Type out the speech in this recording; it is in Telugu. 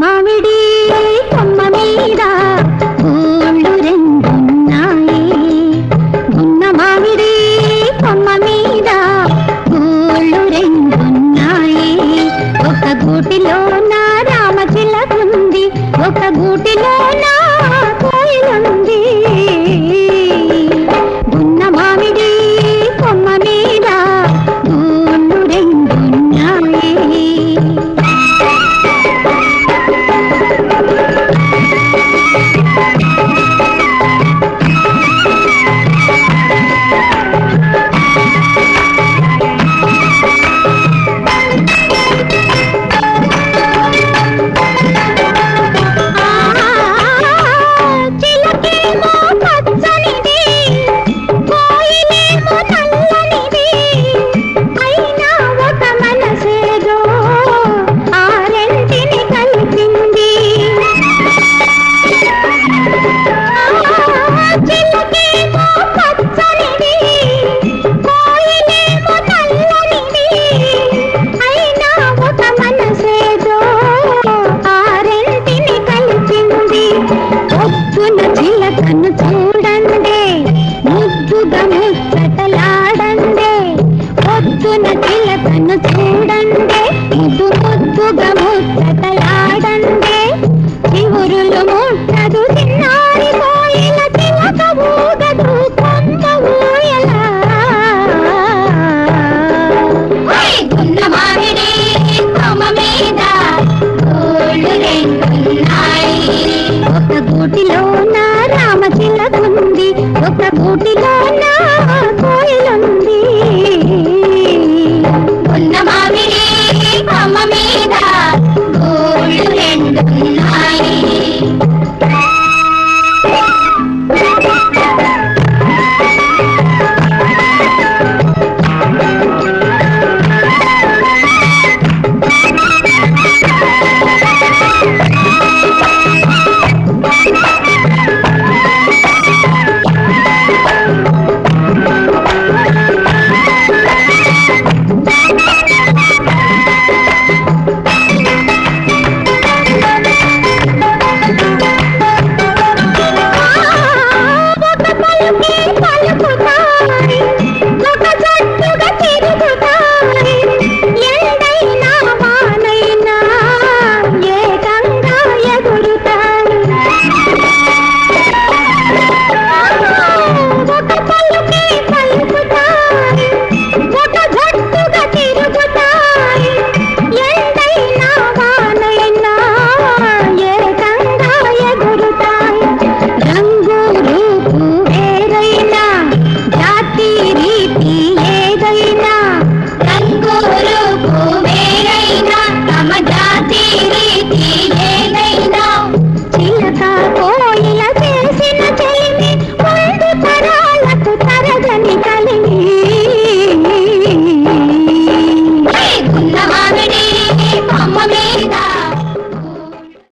మామిడి కొమ్మ మీద గోళ్ళు రెండున్నాయి. ఉన్న మామిడి కొమ్మ మీద గోళ్ళు రెండున్నాయి. ఒక గూటిలో నా రామచిలకుంది, ఒక గూటిలో నా కోయిలుంది. ఉన్న మామిడి కొమ్మ మీద గోళ్ళు రెండున్నాయి. చిలకను చూడండి, ముద్దుగా ముచ్చటలాడండి. పొద్దున చిలకను చూడండి, ముద్దుగా ముచ్చటలాడండి. చివురులు ముట్టదు చిన్నారి కోయిల, చిలక ఊగదు కొమ్మ ఊయలా. ఉన్న మామిడి కొమ్మ మీద గోళ్ళు రెండు